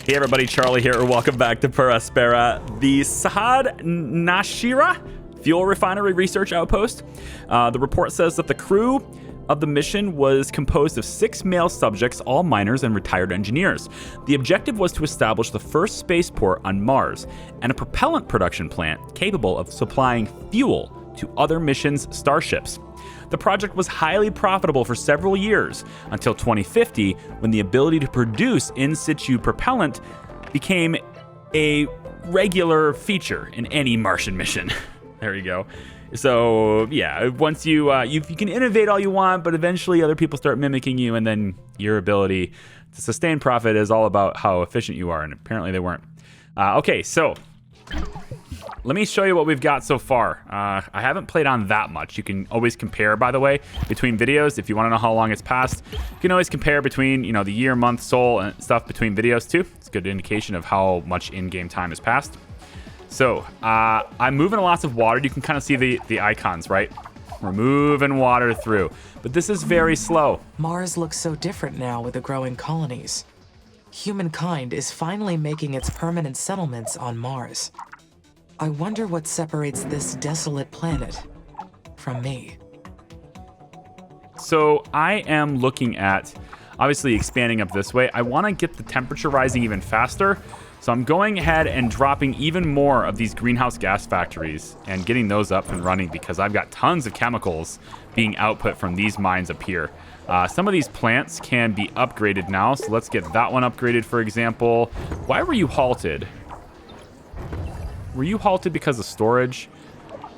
Hey everybody, Charlie here. Welcome back to Aspera, the Sahad Nashira fuel refinery research outpost. The report says that the crew of the mission was composed of 6 male subjects, all miners and retired engineers. The objective was to establish the first spaceport on Mars and a propellant production plant capable of supplying fuel to other missions' starships. The project was highly profitable for several years until 2050, when the ability to produce in situ propellant became a regular feature in any Martian mission. There you go. So yeah, once you can innovate all you want, but eventually other people start mimicking you, and then your ability to sustain profit is all about how efficient you are, and apparently they weren't. Okay, so let me show you what we've got so far. I haven't played on that much. You can always compare, by the way, between videos. If you want to know how long it's passed, you can always compare between, the year, month, soul, and stuff between videos too. It's a good indication of how much in-game time has passed. So I'm moving lots of water. You can kind of see the icons, right? We're moving water through, but this is very slow. Mars looks so different now with the growing colonies. Humankind is finally making its permanent settlements on Mars. I wonder what separates this desolate planet from me. So I am looking at, obviously, expanding up this way. I want to get the temperature rising even faster. So I'm going ahead and dropping even more of these greenhouse gas factories and getting those up and running, because I've got tons of chemicals being output from these mines up here. Some of these plants can be upgraded now. So let's get that one upgraded, for example. Why were you halted? Were you halted because of storage?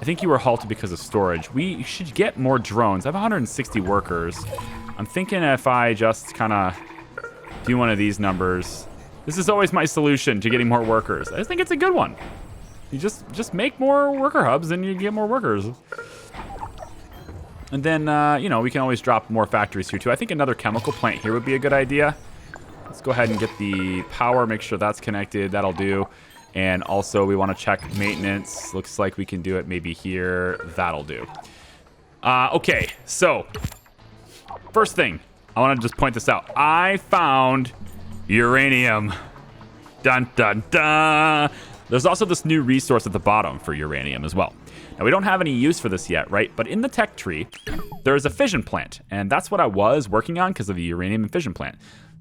I think you were halted because of storage. We should get more drones. I have 160 workers. I'm thinking if I just kind of do one of these numbers. This is always my solution to getting more workers. I just think it's a good one. You just make more worker hubs and you get more workers. And then, we can always drop more factories here too. I think another chemical plant here would be a good idea. Let's go ahead and get the power, make sure that's connected. That'll do. And also we want to check maintenance. Looks like we can do it maybe here. That'll do. Okay, so first thing, I want to just point this out. I found uranium. Dun, dun, dun. There's also this new resource at the bottom for uranium as well. Now, we don't have any use for this yet, right? But in the tech tree, there's a fission plant. And that's what I was working on because of the uranium and fission plant.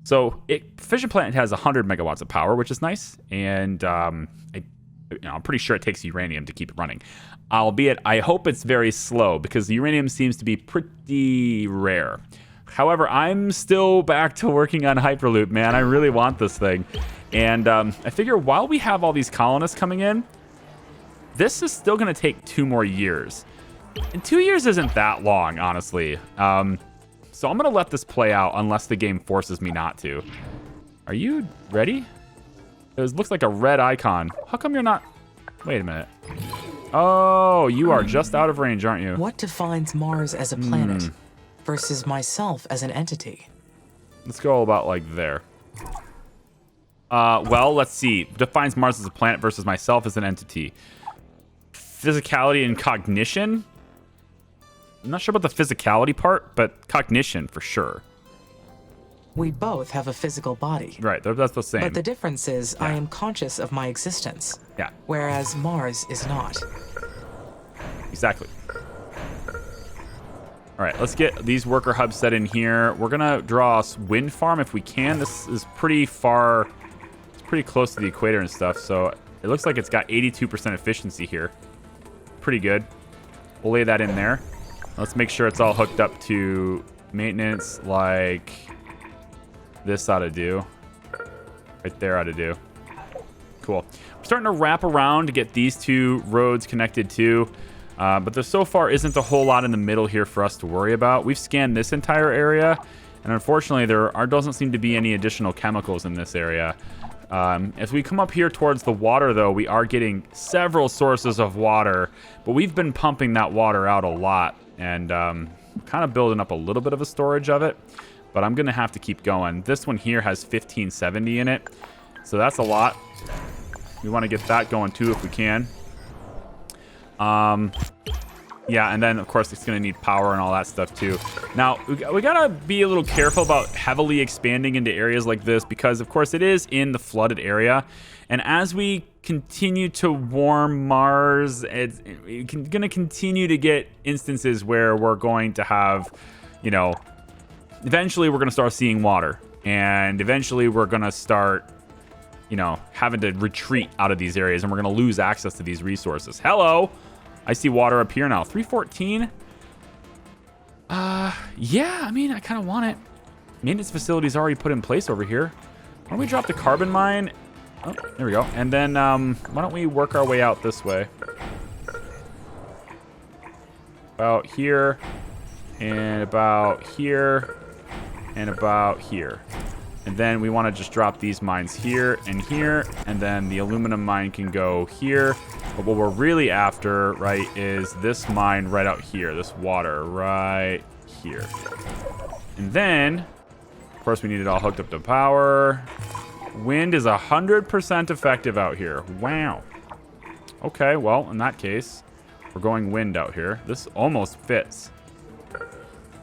So fission plant has 100 megawatts of power, which is nice, and I'm pretty sure it takes uranium to keep it running. Albeit, I hope it's very slow, because the uranium seems to be pretty rare. However, I'm still back to working on Hyperloop, man. I really want this thing. And I figure while we have all these colonists coming in, this is still going to take 2 more years. And 2 years isn't that long, honestly. So I'm going to let this play out unless the game forces me not to. Are you ready? It looks like a red icon. How come you're not... Wait a minute. Oh, you are just out of range, aren't you? What defines Mars as a planet versus myself as an entity? Let's go about like there. Well, let's see. Defines Mars as a planet versus myself as an entity. Physicality and cognition? I'm not sure about the physicality part, but cognition for sure. We both have a physical body. Right, that's the same. But the difference is I am conscious of my existence. Yeah. Whereas Mars is not. Exactly. All right, let's get these worker hubs set in here. We're going to draw a wind farm if we can. This is pretty far. It's pretty close to the equator and stuff, so it looks like it's got 82% efficiency here. Pretty good. We'll lay that in there. Let's make sure it's all hooked up to maintenance, like this ought to do. Right there ought to do. Cool. We're starting to wrap around to get these 2 roads connected too. But there so far isn't a whole lot in the middle here for us to worry about. We've scanned this entire area, and unfortunately there doesn't seem to be any additional chemicals in this area. As we come up here towards the water, though, we are getting several sources of water, but we've been pumping that water out a lot, and kind of building up a little bit of a storage of it, but I'm going to have to keep going. This one here has 1570 in it, so that's a lot. We want to get that going, too, if we can. Yeah, and then, of course, it's going to need power and all that stuff, too. Now, we got to be a little careful about heavily expanding into areas like this because, of course, it is in the flooded area. And as we continue to warm Mars, it's going to continue to get instances where we're going to have, you know, eventually we're going to start seeing water. And eventually we're going to start, you know, having to retreat out of these areas. And we're going to lose access to these resources. Hello! I see water up here now. 314? Yeah, I mean, I kind of want it. Maintenance facilities already put in place over here. Why don't we drop the carbon mine? Oh, there we go. And then, why don't we work our way out this way? About here, and about here, and about here. And then we want to just drop these mines here, and then the aluminum mine can go here. But what we're really after, right, is this mine right out here, this water right here. And then, of course, we need it all hooked up to power. Wind is 100% effective out here. Wow. Okay, well, in that case, we're going wind out here. This almost fits.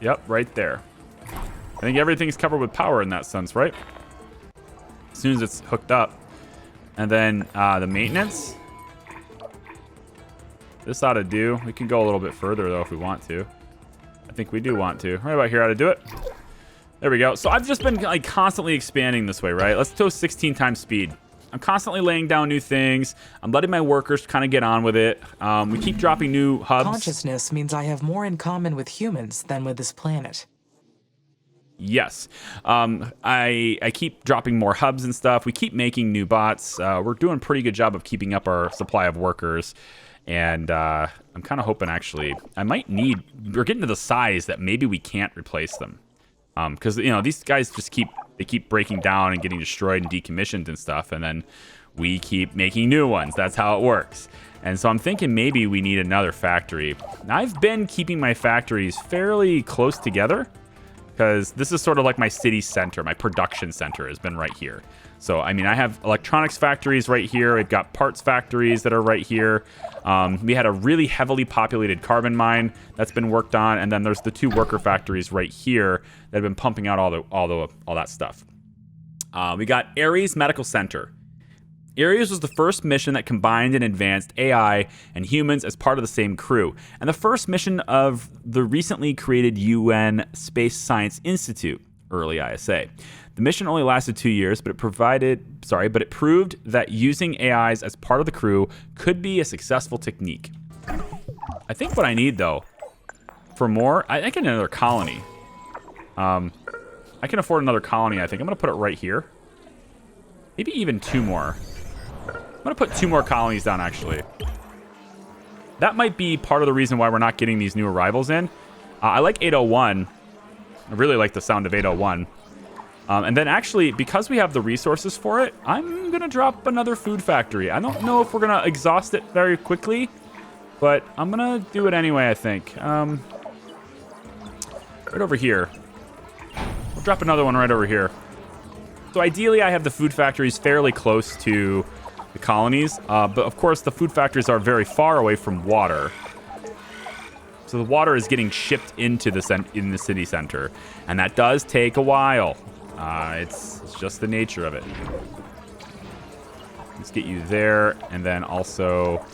Yep, right there. I think everything's covered with power in that sense, right? As soon as it's hooked up. And then the maintenance. This ought to do. We can go a little bit further, though, if we want to. I think we do want to. Right about here ought to do it. There we go. So I've just been like constantly expanding this way, right? Let's do 16 times speed. I'm constantly laying down new things. I'm letting my workers kind of get on with it. We keep dropping new hubs. Consciousness means I have more in common with humans than with this planet. Yes. I keep dropping more hubs and stuff. We keep making new bots. We're doing a pretty good job of keeping up our supply of workers. And I'm kind of hoping, actually, we're getting to the size that maybe we can't replace them. Because, you know, these guys just keep breaking down and getting destroyed and decommissioned and stuff. And then we keep making new ones. That's how it works. And so I'm thinking maybe we need another factory. Now, I've been keeping my factories fairly close together, because this is sort of like my city center. My production center has been right here. So, I mean, I have electronics factories right here. We've got parts factories that are right here. We had a really heavily populated carbon mine that's been worked on. And then there's the 2 worker factories right here that have been pumping out all that stuff. We got Ares Medical Center. Ares was the first mission that combined and advanced AI and humans as part of the same crew, and the first mission of the recently created UN Space Science Institute, early ISA. The mission only lasted 2 years, but it proved that using AIs as part of the crew could be a successful technique. I think what I need, though, for more, I think another colony. I can afford another colony, I think. I'm going to put it right here. Maybe even 2 more. I'm going to put 2 more colonies down, actually. That might be part of the reason why we're not getting these new arrivals in. I like 801. I really like the sound of 801. And then actually, because we have the resources for it, I'm going to drop another food factory. I don't know if we're going to exhaust it very quickly, but I'm going to do it anyway, I think. Right over here. We'll drop another one right over here. So ideally, I have the food factories fairly close to the colonies, but of course the food factories are very far away from water. So the water is getting shipped into in the city center, and that does take a while. It's just the nature of it. Let's get you there, and then also,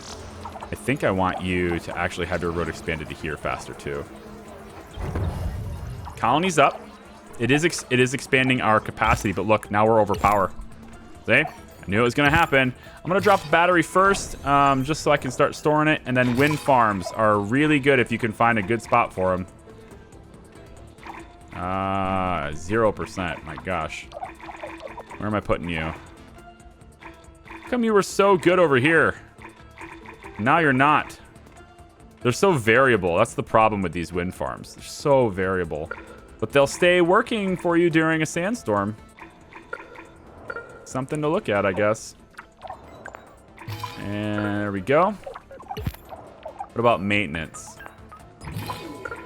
I think I want you to actually have your road expanded to here faster too. Colony's up. It is expanding our capacity, but look, now we're over power. See? I knew it was going to happen. I'm going to drop a battery first, just so I can start storing it. And then wind farms are really good if you can find a good spot for them. 0%. My gosh. Where am I putting you? How come you were so good over here? Now you're not. They're so variable. That's the problem with these wind farms. They're so variable. But they'll stay working for you during a sandstorm. Something to look at, I guess. And there we go. What about maintenance?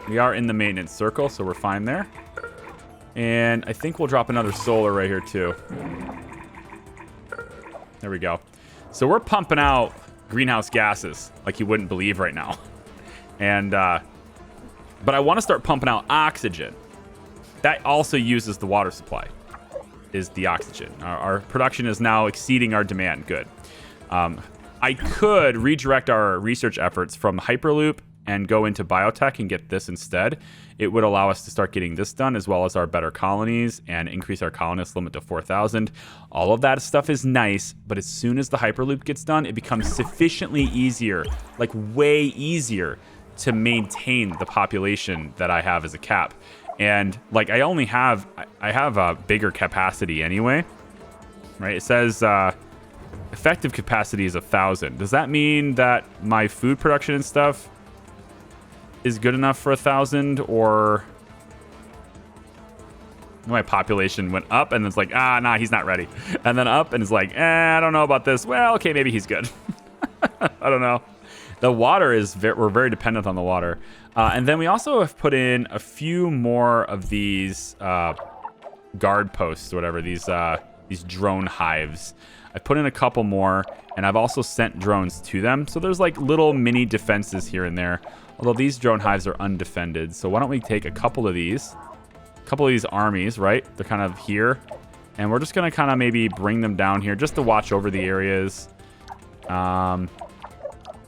We are in the maintenance circle, so we're fine there. And I think we'll drop another solar right here, too. There we go. So we're pumping out greenhouse gases like you wouldn't believe right now. And, but I want to start pumping out oxygen. That also uses the water supply, is the oxygen. Our production is now exceeding our demand. Good. I could redirect our research efforts from Hyperloop and go into biotech and get this instead. It would allow us to start getting this done, as well as our better colonies, and increase our colonist limit to 4,000. All of that stuff is nice, but as soon as the Hyperloop gets done, it becomes sufficiently easier, like way easier, to maintain the population that I have as a cap. And like I have a bigger capacity anyway, right? It says effective capacity is 1,000. Does that mean that my food production and stuff is good enough for 1,000, or my population went up and it's like, nah, he's not ready, and then up and it's like, I don't know about this. Well, okay, maybe he's good. I don't know. The water is we're very dependent on the water, and then we also have put in a few more of these guard posts, or whatever, these drone hives. I put in a couple more, and I've also sent drones to them. So there's like little mini defenses here and there. Although these drone hives are undefended. So why don't we take a couple of these armies, right? They're kind of here. And we're just going to kind of maybe bring them down here just to watch over the areas. Yeah,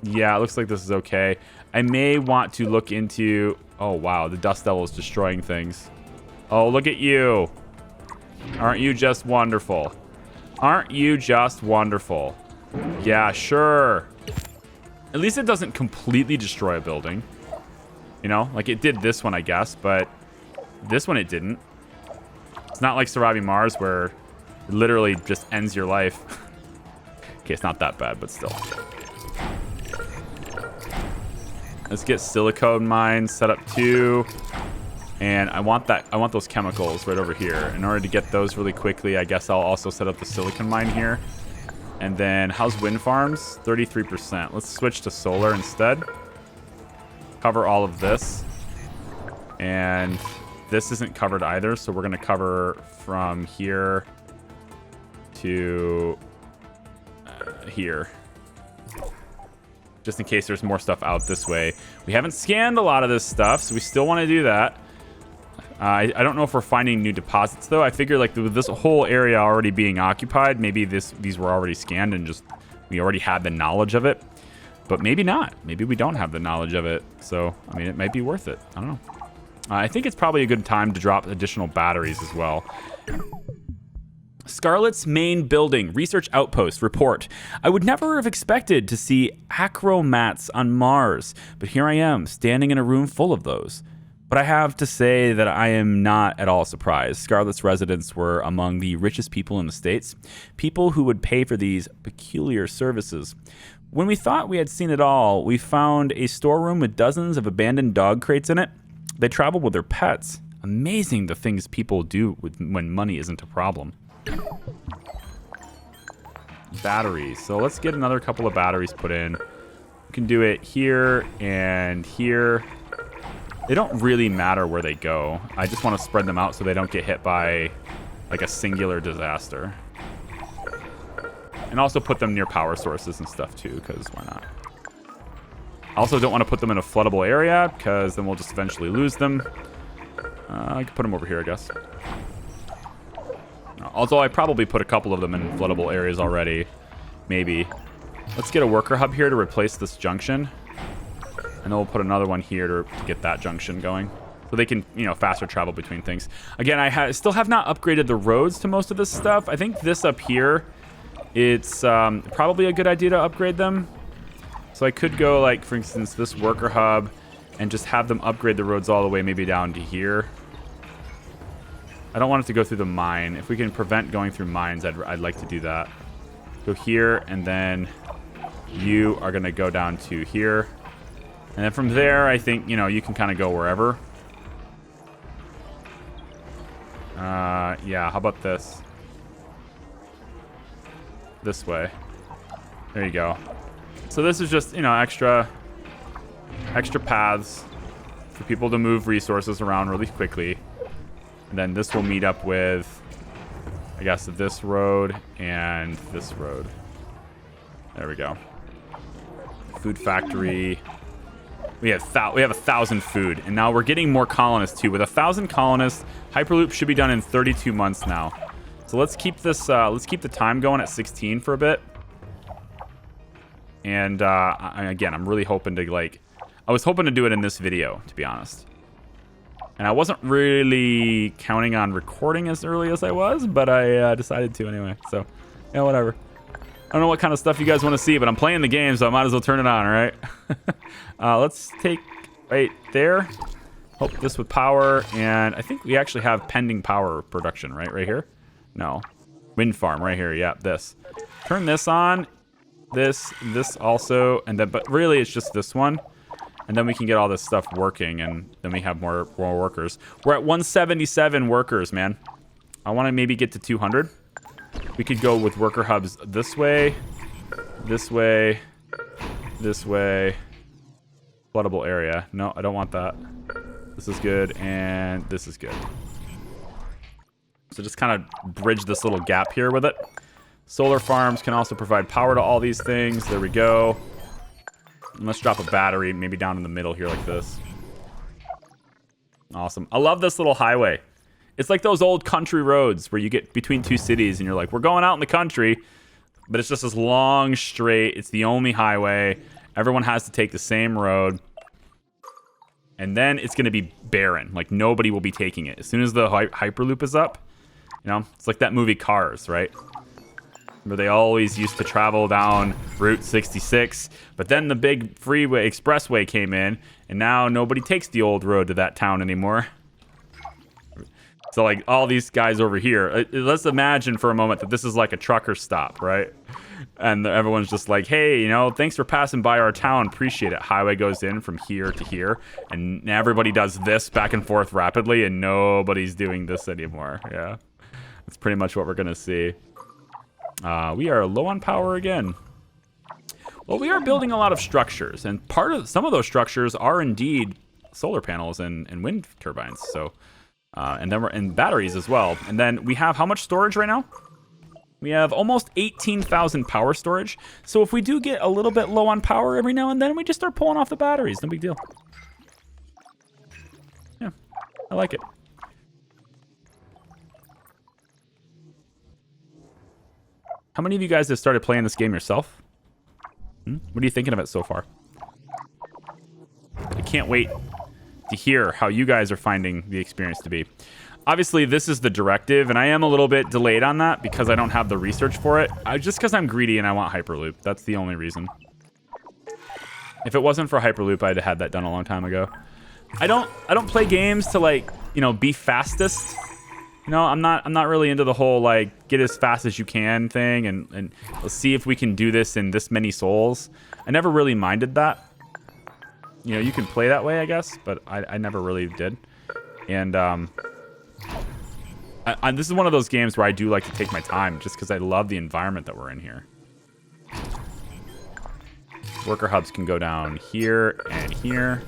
it looks like this is okay. I may want to look into... Oh, wow. The Dust Devil is destroying things. Oh, look at you. Aren't you just wonderful? Aren't you just wonderful? Yeah, sure. At least it doesn't completely destroy a building. You know, like it did this one, I guess, but this one it didn't. It's not like surviving Mars where it literally just ends your life. Okay, it's not that bad, but still. Let's get silicone mines set up too. And I want those chemicals right over here. In order to get those really quickly, I guess I'll also set up the silicon mine here. And then, how's wind farms? 33%. Let's switch to solar instead. Cover all of this. And this isn't covered either, so we're going to cover from here to here. Just in case there's more stuff out this way. We haven't scanned a lot of this stuff, so we still want to do that. I don't know if we're finding new deposits, though. I figure, like, with this whole area already being occupied, maybe these were already scanned and just we already had the knowledge of it. But maybe not. Maybe we don't have the knowledge of it. So, I mean, it might be worth it. I don't know. I think it's probably a good time to drop additional batteries as well. Scarlet's main building, research outpost, report. I would never have expected to see acromats on Mars, but here I am, standing in a room full of those. But I have to say that I am not at all surprised. Scarlet's residents were among the richest people in the States, people who would pay for these peculiar services. When we thought we had seen it all, we found a storeroom with dozens of abandoned dog crates in it. They traveled with their pets. Amazing the things people do when money isn't a problem. Batteries. So let's get another couple of batteries put in. We can do it here and here. They don't really matter where they go. I just want to spread them out so they don't get hit by like a singular disaster. And also put them near power sources and stuff too, because why not? I also don't want to put them in a floodable area because then we'll just eventually lose them. I could put them over here, I guess. Although I probably put a couple of them in floodable areas already. Maybe. Let's get a worker hub here to replace this junction. And then we'll put another one here to get that junction going. So they can, you know, faster travel between things. Again, I still have not upgraded the roads to most of this stuff. I think this up here, it's probably a good idea to upgrade them. So I could go, like, for instance, this worker hub and just have them upgrade the roads all the way maybe down to here. I don't want it to go through the mine. If we can prevent going through mines, I'd like to do that. Go here, and then you are going to go down to here. And then from there, I think, you know, you can kind of go wherever. Yeah, how about this? This way. There you go. So this is just, you know, extra paths for people to move resources around really quickly. And then this will meet up with, I guess, this road and this road. There we go. Food factory. We have 1,000 food, and now we're getting more colonists too. With 1,000 colonists, Hyperloop should be done in 32 months now. So let's keep this. Let's keep the time going at 16 for a bit. And again, I'm really hoping to like. I was hoping to do it in this video, to be honest. And I wasn't really counting on recording as early as I was, but I decided to anyway. So, yeah, whatever. I don't know what kind of stuff you guys want to see, but I'm playing the game, so I might as well turn it on, all right? Let's take right there. Hope this with power, and I think we actually have pending power production, right? Right here? No. Wind farm right here, yeah, this. Turn this on, this also, and then, but really it's just this one. And then we can get all this stuff working, and then we have more workers. We're at 177 workers, man. I want to maybe get to 200. We could go with worker hubs this way, this way, this way. Floodable area. No, I don't want that. This is good, and this is good. So just kind of bridge this little gap here with it. Solar farms can also provide power to all these things. There we go. And let's drop a battery maybe down in the middle here like this. Awesome. I love this little highway. It's like those old country roads where you get between two cities and you're like, we're going out in the country, but it's just this long straight. It's the only highway. Everyone has to take the same road. And then it's going to be barren. Like, nobody will be taking it. As soon as the Hyperloop is up, you know, it's like that movie Cars, right? Where they always used to travel down Route 66. But then the big freeway, expressway came in, and now nobody takes the old road to that town anymore. So, like, all these guys over here, let's imagine for a moment that this is like a trucker stop, right? And everyone's just like, hey, you know, thanks for passing by our town. Appreciate it. Highway goes in from here to here. And everybody does this back and forth rapidly, and nobody's doing this anymore. Yeah. That's pretty much what we're going to see. We are low on power again. Well, we are building a lot of structures. And some of those structures are indeed solar panels and wind turbines. So... and then we're in batteries as well. And then we have how much storage right now? We have almost 18,000 power storage. So if we do get a little bit low on power every now and then, we just start pulling off the batteries. No big deal. Yeah, I like it. How many of you guys have started playing this game yourself? What are you thinking of it so far? I can't wait to hear how you guys are finding the experience to be. Obviously, this is the directive, and I am a little bit delayed on that because I don't have the research for it. Just because I'm greedy and I want Hyperloop. That's the only reason. If it wasn't for Hyperloop, I'd have had that done a long time ago. I don't play games to, like, you know, be fastest. You know, I'm not really into the whole, like, get as fast as you can thing, and let's see if we can do this in this many souls. I never really minded that. You know, you can play that way, I guess, but I never really did. And this is one of those games where I do like to take my time just because I love the environment that we're in here. Worker hubs can go down here and here.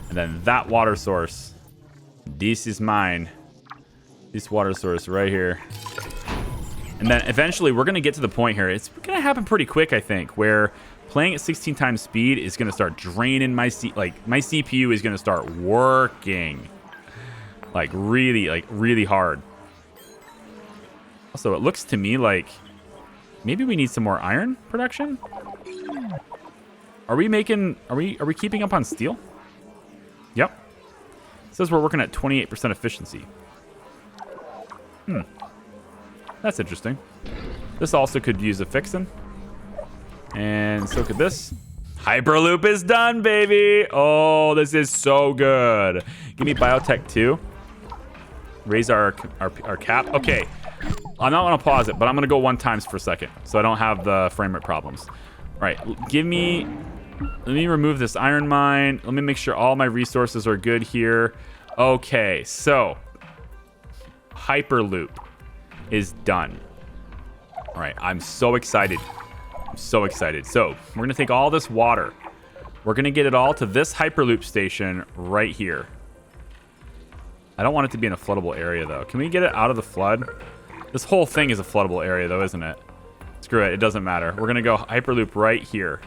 And then that water source. This is mine. This water source right here. And then eventually we're going to get to the point here. It's going to happen pretty quick, I think, where... playing at 16 times speed is going to start draining my CPU is going to start working like really hard. Also, it looks to me like maybe we need some more iron production. Are we keeping up on steel? Yep. It says we're working at 28% efficiency. That's interesting. This also could use a fixin'. And so could this. Hyperloop is done, baby. Oh, this is so good. Give me biotech 2. Raise our cap. Okay. I'm not going to pause it, but I'm going to go 1 times for a second so I don't have the frame rate problems. All right. Let me remove this iron mine. Let me make sure all my resources are good here. Okay. So Hyperloop is done. All right. I'm so excited. I'm so excited. So we're going to take all this water. We're going to get it all to this Hyperloop station right here. I don't want it to be in a floodable area, though. Can we get it out of the flood? This whole thing is a floodable area, though, isn't it? Screw it. It doesn't matter. We're going to go Hyperloop right here.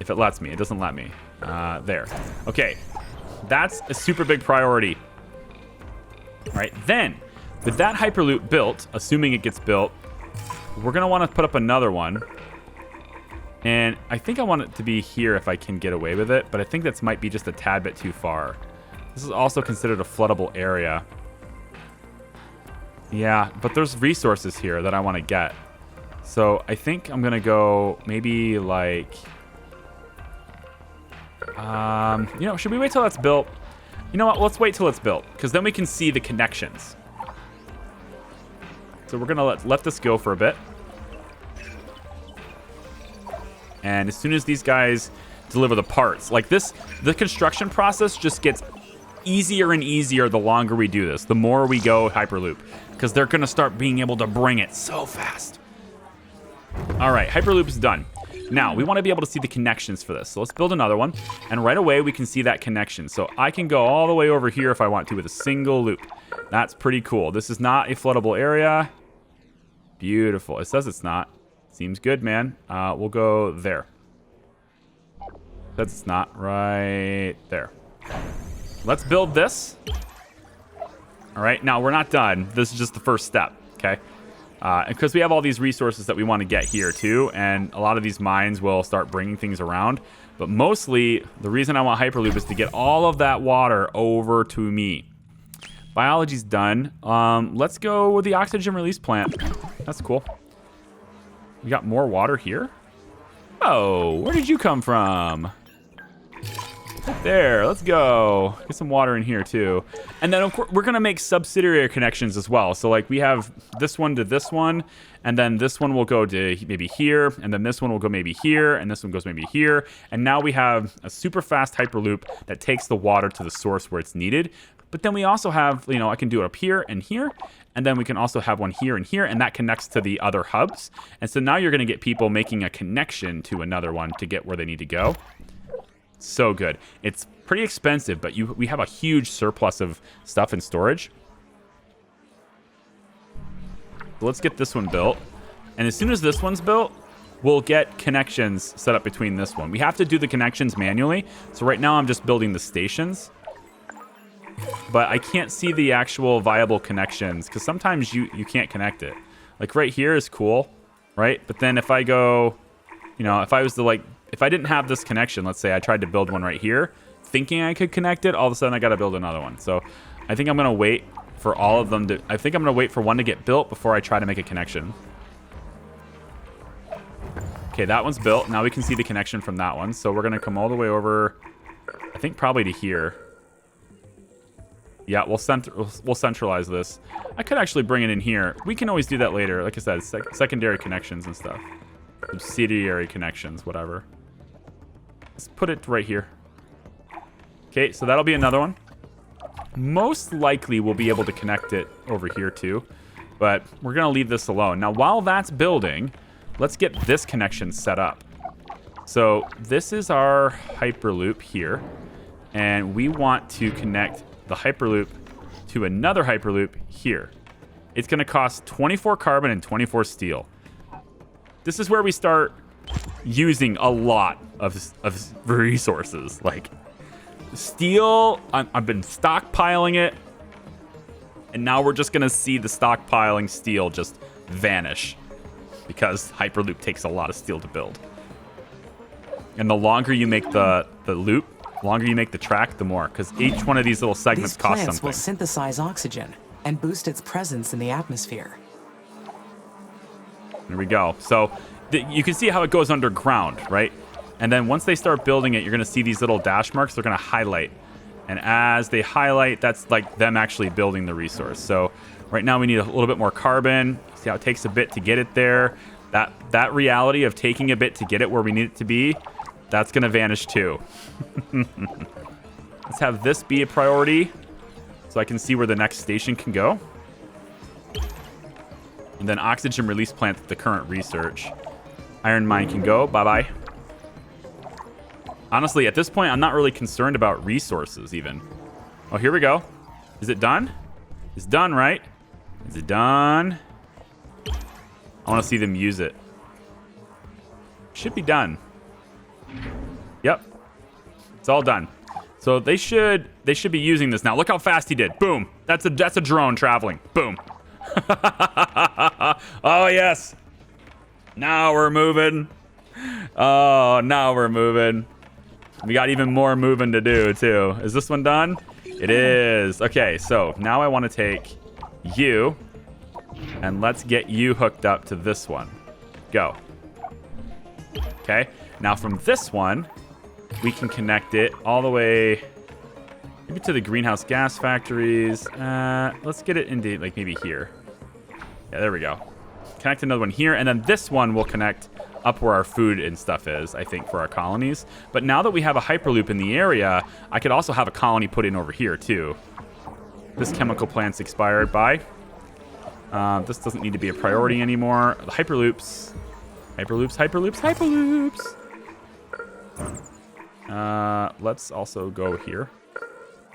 If it lets me. It doesn't let me. There. Okay. That's a super big priority. All right. Then, with that Hyperloop built, assuming it gets built, we're going to want to put up another one. And I think I want it to be here if I can get away with it, but I think that might be just a tad bit too far. This is also considered a floodable area. Yeah, but there's resources here that I want to get. So I think I'm going to go maybe like... you know, should we wait till that's built? You know what? Let's wait till it's built, because then we can see the connections. So we're going to let this go for a bit. And as soon as these guys deliver the parts, like this, the construction process just gets easier and easier the longer we do this, the more we go Hyperloop, because they're going to start being able to bring it so fast. All right, Hyperloop's done. Now, we want to be able to see the connections for this. So let's build another one, and right away we can see that connection. So I can go all the way over here if I want to with a single loop. That's pretty cool. This is not a floodable area. Beautiful. It says it's not. Seems good, man. We'll go there. That's not right there. Let's build this. All right, now we're not done. This is just the first step, okay? Because we have all these resources that we want to get here too, and a lot of these mines will start bringing things around. But mostly, the reason I want Hyperloop is to get all of that water over to me. Biology's done. Let's go with the oxygen release plant. That's cool. We got more water here? Oh, where did you come from? There, let's go. Get some water in here too. And then of course, we're gonna make subsidiary connections as well. So like we have this one to this one, and then this one will go to maybe here, and then this one will go maybe here, and this one goes maybe here. And now we have a super fast Hyperloop that takes the water to the source where it's needed. But then we also have, you know, I can do it up here, and then we can also have one here, and that connects to the other hubs. And so now you're gonna get people making a connection to another one to get where they need to go. So good. It's pretty expensive, but we have a huge surplus of stuff in storage. So let's get this one built. And as soon as this one's built, we'll get connections set up between this one. We have to do the connections manually. So right now I'm just building the stations. But I can't see the actual viable connections because sometimes you can't connect it. Like right here is cool, right? But then if I go, you know, if I was to like, if I didn't have this connection, let's say I tried to build one right here, thinking I could connect it, all of a sudden I got to build another one. So I think I'm going to wait for all of them to, I think I'm going to wait for one to get built before I try to make a connection. Okay, that one's built. Now we can see the connection from that one. So we're going to come all the way over, I think probably to here. Yeah, we'll centralize this. I could actually bring it in here. We can always do that later. Like I said, secondary connections and stuff. Subsidiary connections, whatever. Let's put it right here. Okay, so that'll be another one. Most likely we'll be able to connect it over here too, but we're gonna leave this alone. Now, while that's building, let's get this connection set up. So this is our Hyperloop here, and we want to connect the Hyperloop to another Hyperloop here. It's gonna cost 24 carbon and 24 steel. This is where we start using a lot of resources. Like steel, I've been stockpiling it, and now we're just gonna see the stockpiling steel just vanish because Hyperloop takes a lot of steel to build. And the longer you make the loop, the longer you make the track, the more, because each one of these little segments costs something. These plants will synthesize oxygen and boost its presence in the atmosphere. There we go. So you can see how it goes underground, right? And then once they start building it, you're going to see these little dash marks. They're going to highlight. And as they highlight, that's like them actually building the resource. So right now we need a little bit more carbon. See how it takes a bit to get it there. That reality of taking a bit to get it where we need it to be, that's going to vanish too. Let's have this be a priority so I can see where the next station can go. And then oxygen release plant at the current research. Iron mine can go. Bye-bye. Honestly, at this point, I'm not really concerned about resources even. Oh, here we go. Is it done? It's done, right? Is it done? I want to see them use it. Should be done. Yep. It's all done. So they should be using this now. Look how fast he did. Boom. That's a drone traveling. Boom. Oh yes. Now we're moving. Oh, now we're moving. We got even more moving to do too. Is this one done? It is. Okay, so now I want to take you and let's get you hooked up to this one. Go. Okay. Now from this one, we can connect it all the way maybe to the greenhouse gas factories. Let's get it into like maybe here. Yeah, there we go. Connect another one here, and then this one will connect up where our food and stuff is, I think, for our colonies. But now that we have a Hyperloop in the area, I could also have a colony put in over here too. This chemical plant's expired by. This doesn't need to be a priority anymore. The Hyperloops. Hyperloops. Let's also go here.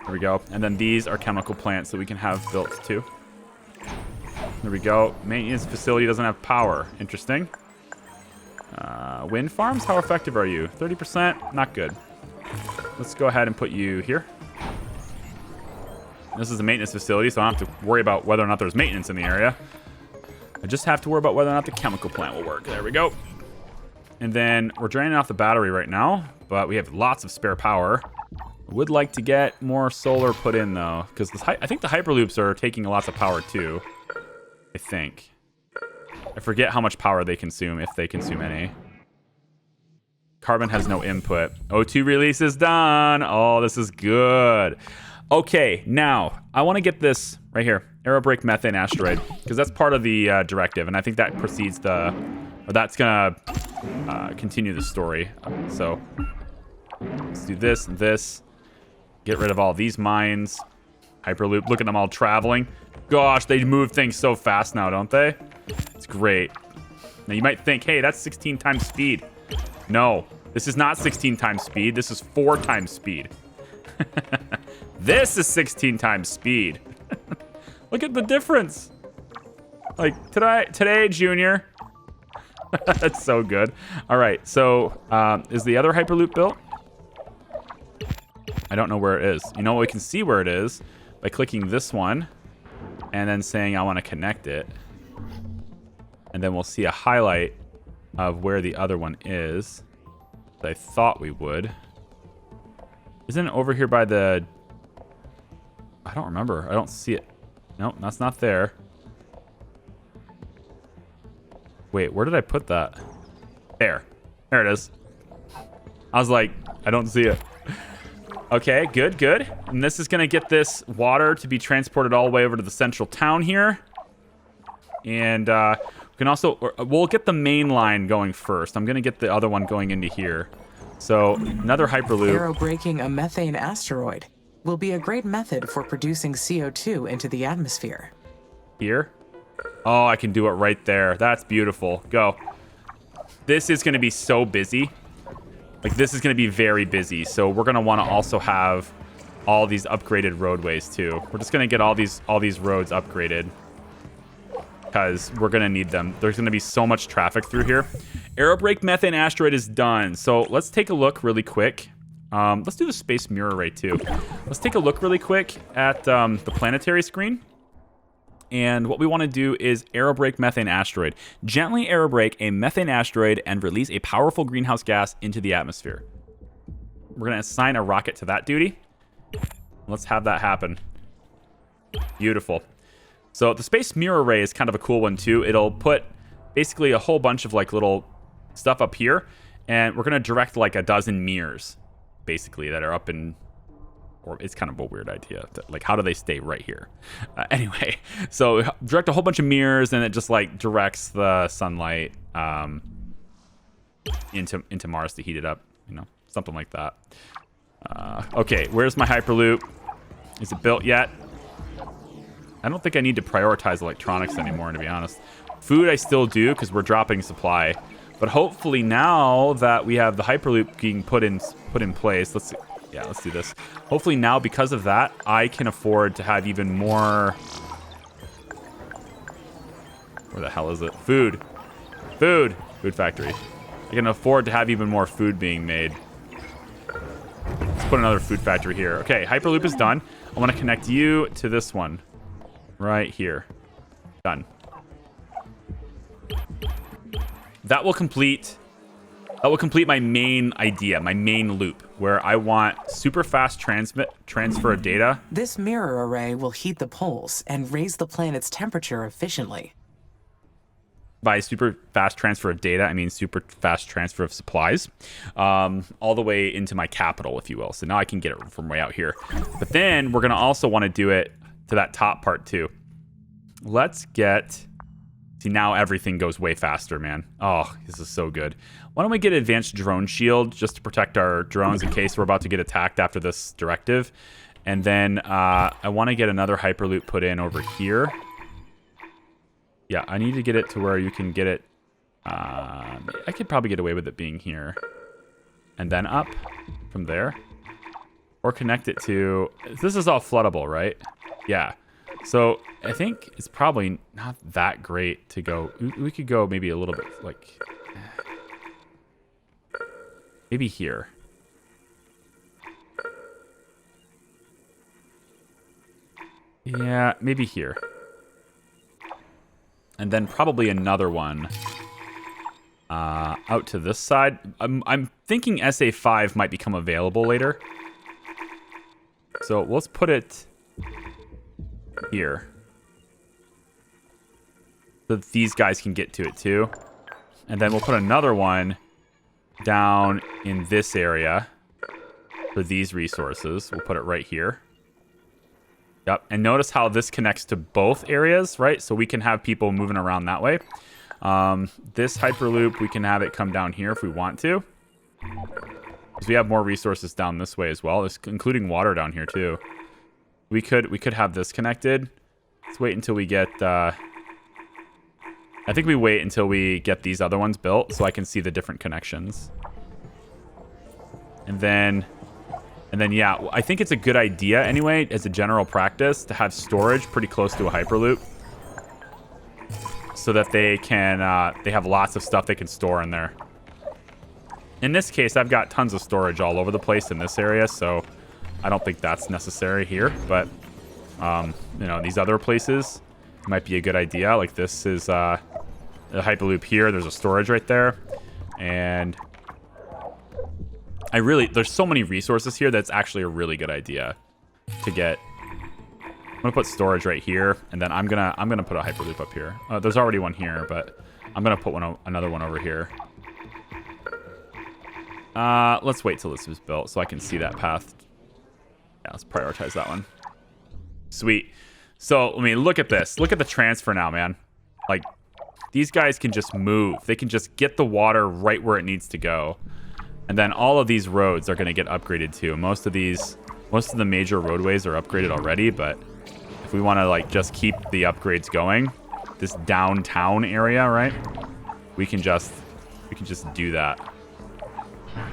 There we go. And then these are chemical plants that we can have built too. There we go. Maintenance facility doesn't have power. Interesting. Wind farms? How effective are you? 30%? Not good. Let's go ahead and put you here. This is a maintenance facility, so I don't have to worry about whether or not there's maintenance in the area. I just have to worry about whether or not the chemical plant will work. There we go. And then we're draining off the battery right now, but we have lots of spare power. Would like to get more solar put in though, because I think the Hyperloops are taking lots of power too. I think. I forget how much power they consume, if they consume any. Carbon has no input. O2 release is done. Oh, this is good. Okay, now I want to get this right here, Aerobrake Methane Asteroid, because that's part of the directive, and I think that precedes the, or that's gonna continue the story. So let's do this and this. Get rid of all these mines. Hyperloop. Look at them all traveling. Gosh, they move things so fast now, don't they? It's great. Now you might think, hey, that's 16 times speed. No, this is not 16 times speed. This is 4 times speed. This is 16 times speed. Look at the difference. Like today, Junior. That's so good. All right, so is the other Hyperloop built? I don't know where it is. You know, we can see where it is by clicking this one and then saying I want to connect it. And then we'll see a highlight of where the other one is that I thought we would. Isn't it over here by the... I don't remember. I don't see it. Nope, that's not there. Wait, where did I put that? There. There it is. I was like, I don't see it. Okay, good, good. And this is going to get this water to be transported all the way over to the central town here. And we can also... we'll get the main line going first. I'm going to get the other one going into here. So, another Hyperloop. Aerobraking a methane asteroid will be a great method for producing CO2 into the atmosphere. Here? Oh, I can do it right there. That's beautiful. Go. This is going to be so busy. Like, this is going to be very busy. So, we're going to want to also have all these upgraded roadways, too. We're just going to get all these roads upgraded, because we're going to need them. There's going to be so much traffic through here. Aerobrake Methane Asteroid is done. So let's take a look really quick. Let's do the space mirror array too. Let's take a look really quick at the planetary screen. And what we want to do is aerobrake methane asteroid. Gently aerobrake a methane asteroid and release a powerful greenhouse gas into the atmosphere. We're going to assign a rocket to that duty. Let's have that happen. Beautiful. So the space mirror array is kind of a cool one too. It'll put basically a whole bunch of like little stuff up here, and we're going to direct like a dozen mirrors basically that are up in... Or it's kind of a weird idea. Like, how do they stay right here? Anyway, so direct a whole bunch of mirrors, and it just like directs the sunlight into Mars to heat it up. You know, something like that. Okay, where's my Hyperloop? Is it built yet? I don't think I need to prioritize electronics anymore, to be honest. Food I still do because we're dropping supply. But hopefully now that we have the Hyperloop being put in place, let's do this. Hopefully now, because of that, I can afford to have even more... Where the hell is it? Food. Food. Food factory. I can afford to have even more food being made. put another food factory here. Okay, Hyperloop is done. I want to connect you to this one right here. Done. That will complete my main idea, my main loop, where I want super fast transfer of data. This mirror array will heat the poles and raise the planet's temperature efficiently. By super fast transfer of data, I mean super fast transfer of supplies, all the way into my capital, if you will. So now I can get it from way out here. But then we're going to also want to do it to that top part too. Let's get... See, now everything goes way faster, man. Oh, this is so good. Why don't we get advanced drone shield just to protect our drones in case we're about to get attacked after this directive. And then I want to get another Hyperloop put in over here. Yeah, I need to get it to where you can get it. I could probably get away with it being here. And then up from there. Or connect it to... This is all floodable, right? Yeah. So I think it's probably not that great to go... We could go maybe a little bit like... Maybe here. Yeah, maybe here. And then probably another one out to this side. I'm thinking SA5 might become available later. So let's put it here. So that these guys can get to it too. And then we'll put another one down in this area for these resources. We'll put it right here. Yep, and notice how this connects to both areas, right? So we can have people moving around that way. This Hyperloop, we can have it come down here if we want to. Because we have more resources down this way as well, including water down here too. We could have this connected. Let's wait until we get... I think we wait until we get these other ones built so I can see the different connections. And then, yeah, I think it's a good idea anyway, as a general practice, to have storage pretty close to a Hyperloop. So that they can, they have lots of stuff they can store in there. In this case, I've got tons of storage all over the place in this area, so I don't think that's necessary here. But, you know, these other places might be a good idea. Like this is the Hyperloop here. There's a storage right there. And there's so many resources here that's actually a really good idea to get. I'm gonna put storage right here, and then I'm gonna put a Hyperloop up here. There's already one here, but I'm gonna put another one over here. Let's wait till this is built so I can see that path. Yeah, let's prioritize that one. Sweet. So, I mean, look at this. Look at the transfer now, man. Like, these guys can just move. They can just get the water right where it needs to go. And then all of these roads are going to get upgraded too. Most of the major roadways are upgraded already, but if we want to like just keep the upgrades going, this downtown area, right? We can just do that.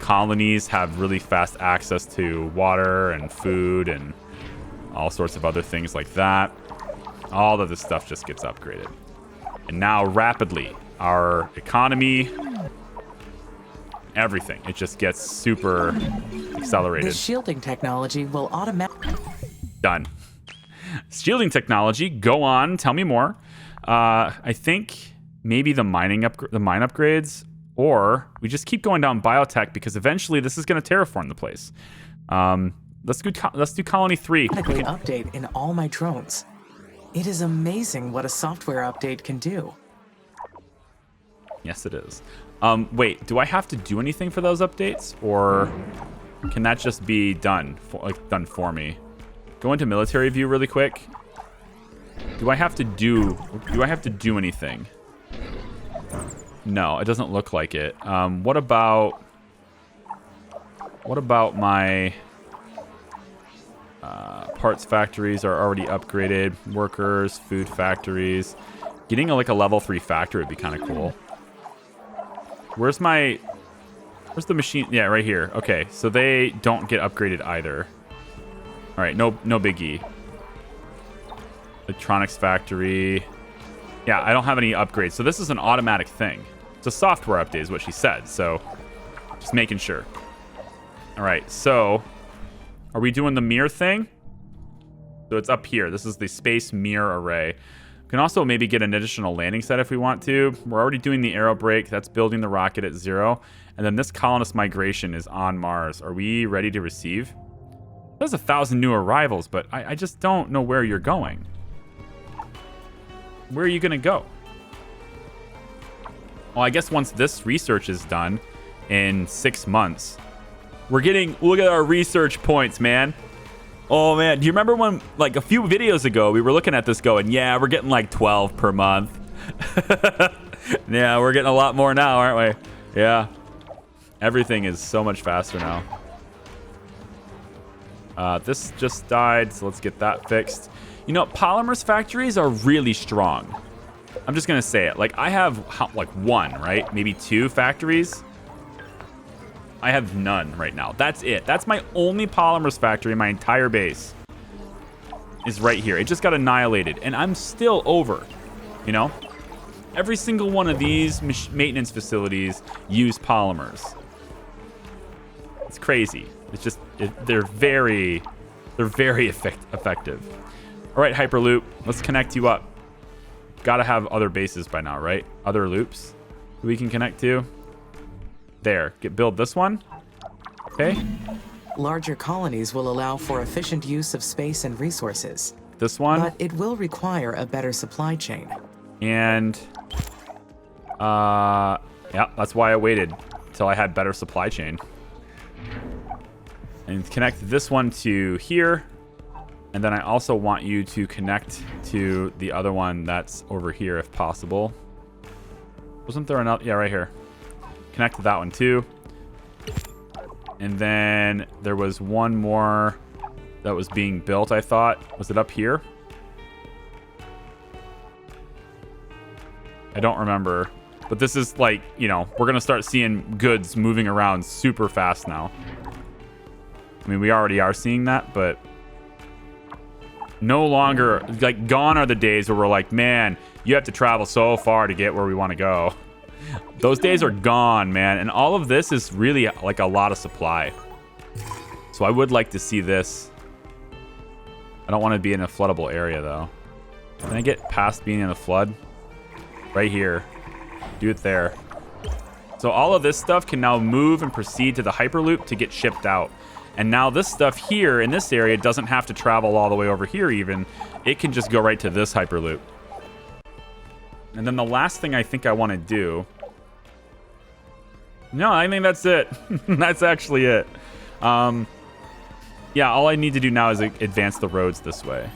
Colonies have really fast access to water and food and all sorts of other things like that. All of this stuff just gets upgraded. And now rapidly, our economy, everything, it just gets super accelerated. The shielding technology will automatically... Done. Shielding technology, go on, tell me more. I think maybe the mine upgrades, or we just keep going down biotech because eventually this is going to terraform the place. Let's do colony 3. Update in all my drones. It is amazing what a software update can do. Yes, it is. Wait, do I have to do anything for those updates, or can that just be done for me? Go into military view really quick. Do I have to do anything? No, it doesn't look like it. What about my parts factories are already upgraded. Workers, food factories. Getting a level 3 factory would be kind of cool. Where's the machine? Yeah, right here. Okay, so they don't get upgraded either. All right, no biggie. Electronics factory. Yeah, I don't have any upgrades. So this is an automatic thing. It's a software update is what she said. So just making sure. All right, so Are we doing the mirror thing? So it's up here. This is the space mirror array. We can also maybe get an additional landing set if we want to. We're already doing the aero brake. That's building the rocket at 0. And then this colonist migration is on Mars. Are we ready to receive? There's 1,000 new arrivals, but I just don't know where you're going. Where are you going to go? Well, I guess once this research is done in 6 months, we're getting... Look at our research points, man. Oh, man. Do you remember when, like, a few videos ago, we were looking at this going, yeah, we're getting like 12 per month. Yeah, we're getting a lot more now, aren't we? Yeah. Everything is so much faster now. This just died, so let's get that fixed. You know, polymers factories are really strong. I'm just going to say it. Like, I have, like, 1, right? Maybe 2 factories. I have none right now. That's it. That's my only polymers factory in my entire base. Is right here. It just got annihilated. And I'm still over. You know? Every single one of these maintenance facilities use polymers. It's crazy. It's just... they're very effective. All right, Hyperloop. Let's connect you up. Gotta have other bases by now, right? Other loops we can connect to. There. Build this one. Okay. Larger colonies will allow for efficient use of space and resources. This one. But it will require a better supply chain. And... yeah, that's why I waited until I had better supply chain. And connect this one to here. And then I also want you to connect to the other one that's over here if possible. Wasn't there another? Yeah, right here. Connect to that one too. And then there was one more that was being built, I thought. Was it up here? I don't remember. But this is like, you know, we're going to start seeing goods moving around super fast now. I mean, we already are seeing that, but no longer, like, gone are the days where we're like, man, you have to travel so far to get where we want to go. Those days are gone, man. And all of this is really like a lot of supply. So I would like to see this. I don't want to be in a floodable area, though. Can I get past being in a flood? Right here. Do it there. So all of this stuff can now move and proceed to the Hyperloop to get shipped out. And now this stuff here in this area doesn't have to travel all the way over here even. It can just go right to this Hyperloop. And then the last thing I think I want to do... No, I think that's it. That's actually it. Yeah, all I need to do now is advance the roads this way.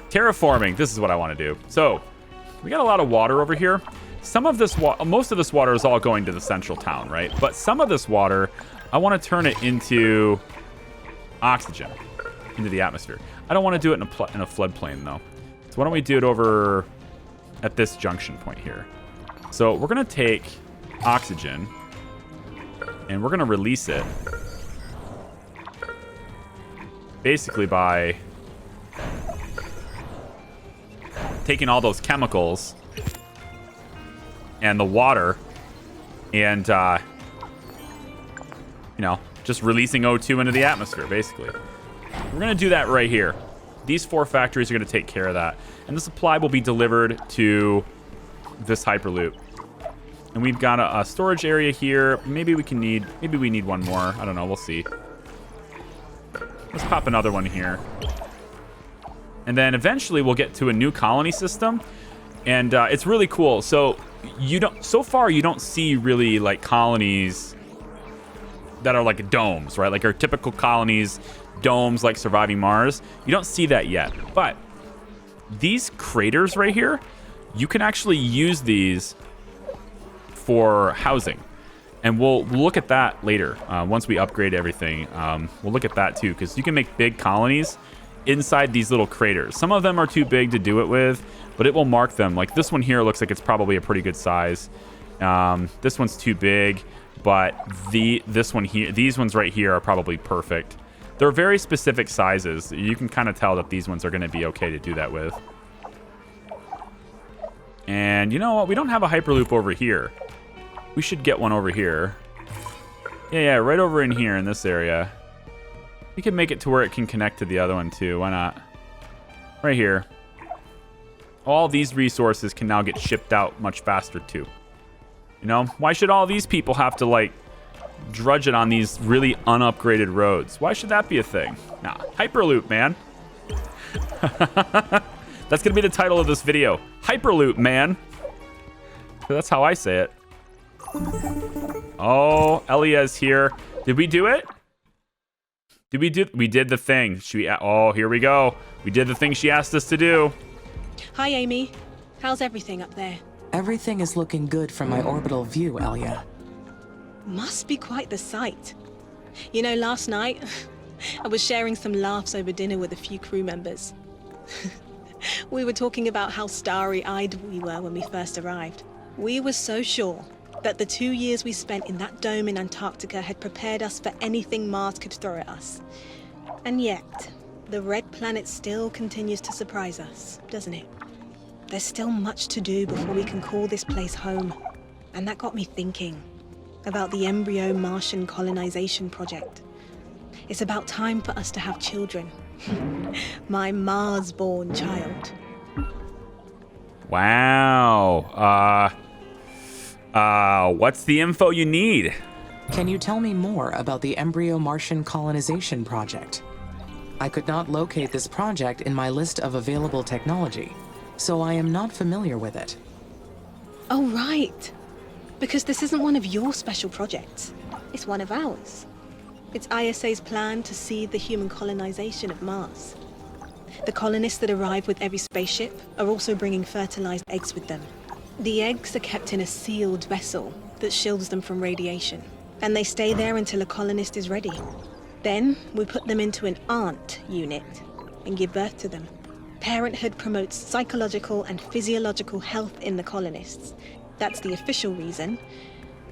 Terraforming. This is what I want to do. So, we got a lot of water over here. Some of this most of this water is all going to the central town, right? But some of this water, I want to turn it into oxygen, into the atmosphere. I don't want to do it in a floodplain, though. So why don't we do it over at this junction point here? So we're going to take oxygen, and we're going to release it basically by taking all those chemicals and the water and, you know, just releasing O2 into the atmosphere, basically. We're going to do that right here. These 4 factories are going to take care of that. And the supply will be delivered to this Hyperloop. And we've got a storage area here. Maybe we need one more. I don't know. We'll see. Let's pop another one here. And then eventually we'll get to a new colony system. And it's really cool. So far you don't see really like colonies that are like domes, right? Like our typical colonies, domes like surviving Mars. You don't see that yet. But these craters right here, you can actually use these for housing. And we'll look at that later. Once we upgrade everything, we'll look at that too, because you can make big colonies inside these little craters. Some of them are too big to do it with, but it will mark them. Like this one here looks like it's probably a pretty good size. This one's too big, but this one here, these ones right here are probably perfect. They're very specific sizes. You can kind of tell that these ones are going to be okay to do that with. And you know what? We don't have a Hyperloop over here. We should get one over here. Yeah, right over in here in this area. We can make it to where it can connect to the other one too. Why not? Right here. All these resources can now get shipped out much faster too. You know, why should all these people have to like drudge it on these really unupgraded roads? Why should that be a thing? Nah, Hyperloop, man. That's gonna be the title of this video. Hyperloop, man. That's how I say it. Oh, Elia's here. Did we do it? We did the thing. Oh, here we go. We did the thing she asked us to do. Hi, Amy. How's everything up there? Everything is looking good from my orbital view, Elia. Must be quite the sight. You know, last night, I was sharing some laughs over dinner with a few crew members. We were talking about how starry-eyed we were when we first arrived. We were so sure that the 2 years we spent in that dome in Antarctica had prepared us for anything Mars could throw at us. And yet, the red planet still continues to surprise us, doesn't it? There's still much to do before we can call this place home. And that got me thinking about the embryo Martian colonization project. It's about time for us to have children. My Mars-born child. Wow. What's the info you need? Can you tell me more about the embryo Martian colonization project? I could not locate this project in my list of available technology, so I am not familiar with it. Oh, right. Because this isn't one of your special projects. It's one of ours. It's ISA's plan to seed the human colonization of Mars. The colonists that arrive with every spaceship are also bringing fertilized eggs with them. The eggs are kept in a sealed vessel that shields them from radiation, and they stay there until a colonist is ready. Then we put them into an aunt unit and give birth to them. Parenthood promotes psychological and physiological health in the colonists. That's the official reason.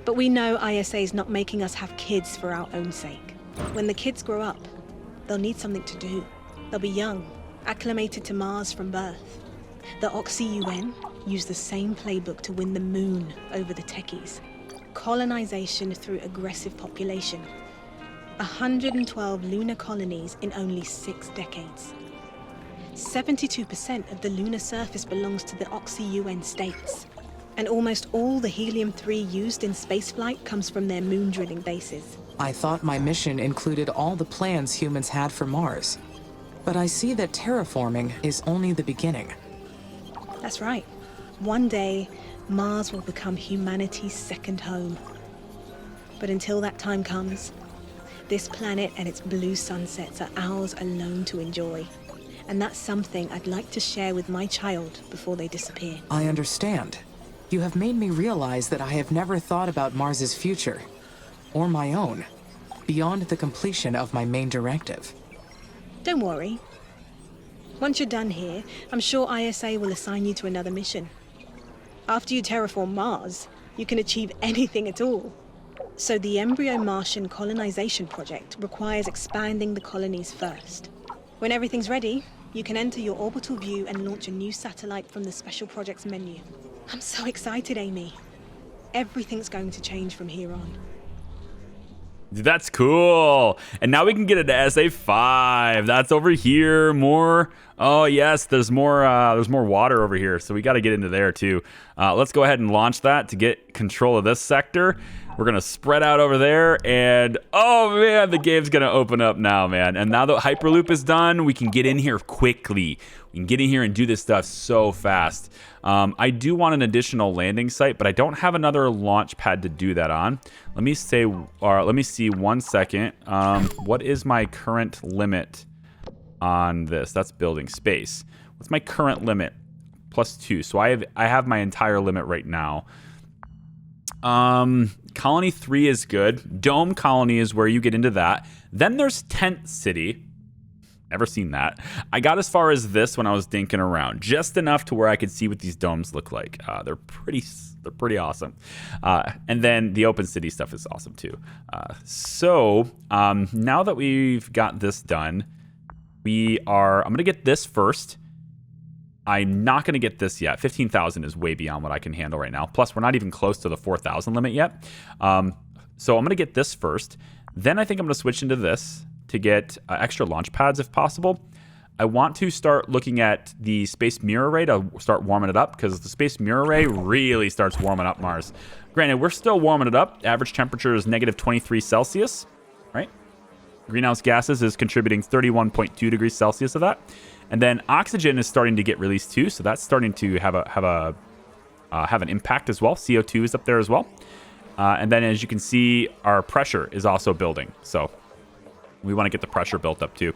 But we know ISA is not making us have kids for our own sake. When the kids grow up, they'll need something to do. They'll be young, acclimated to Mars from birth. The Oxy-UN use the same playbook to win the moon over the techies. Colonization through aggressive population. 112 lunar colonies in only 6 decades. 72% of the lunar surface belongs to the Oxy-UN states. And almost all the helium-3 used in spaceflight comes from their moon drilling bases. I thought my mission included all the plans humans had for Mars. But I see that terraforming is only the beginning. That's right. One day, Mars will become humanity's second home. But until that time comes, this planet and its blue sunsets are ours alone to enjoy. And that's something I'd like to share with my child before they disappear. I understand. You have made me realize that I have never thought about Mars's future, or my own, beyond the completion of my main directive. Don't worry. Once you're done here, I'm sure ISA will assign you to another mission. After you terraform Mars, you can achieve anything at all. So the embryo Martian colonization project requires expanding the colonies first. When everything's ready, you can enter your orbital view and launch a new satellite from the special projects menu. I'm so excited, Amy. Everything's going to change from here on. That's cool. And now we can get into SA5. That's over here. More. Oh yes, there's more water over here. So we got to get into there too. Let's go ahead and launch that to get control of this sector. We're going to spread out over there, and oh man, the game's going to open up now, man. And now that Hyperloop is done, we can get in here quickly. We can get in here and do this stuff so fast. I do want an additional landing site, but I don't have another launch pad to do that on. Let me see 1 second. What is my current limit on this? That's building space. What's my current limit? +2. So I have my entire limit right now. Colony 3 is good. Dome Colony is where you get into that. Then there's Tent City. Never seen that. I got as far as this when I was dinking around, just enough to where I could see what these domes look like. They're pretty awesome. And then the Open City stuff is awesome too. So now that we've got this done, I'm gonna get this first. I'm not going to get this yet. 15,000 is way beyond what I can handle right now. Plus, we're not even close to the 4,000 limit yet. So I'm going to get this first. Then I think I'm going to switch into this to get extra launch pads if possible. I want to start looking at the space mirror array to start warming it up, because the space mirror array really starts warming up Mars. Granted, we're still warming it up. Average temperature is negative 23 Celsius, right? Greenhouse gases is contributing 31.2 degrees Celsius of that. And then oxygen is starting to get released too, so that's starting to have an impact as well. CO2 is up there as well. And then as you can see, our pressure is also building. So we want to get the pressure built up too.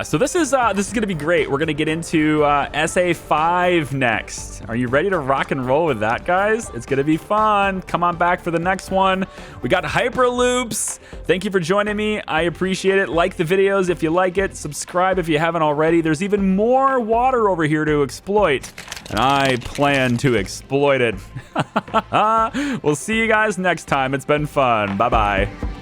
So this is going to be great. We're going to get into SA5 next. Are you ready to rock and roll with that, guys? It's going to be fun. Come on back for the next one. We got Hyperloops. Thank you for joining me. I appreciate it. Like the videos if you like it. Subscribe if you haven't already. There's even more water over here to exploit, and I plan to exploit it. We'll see you guys next time. It's been fun. Bye-bye.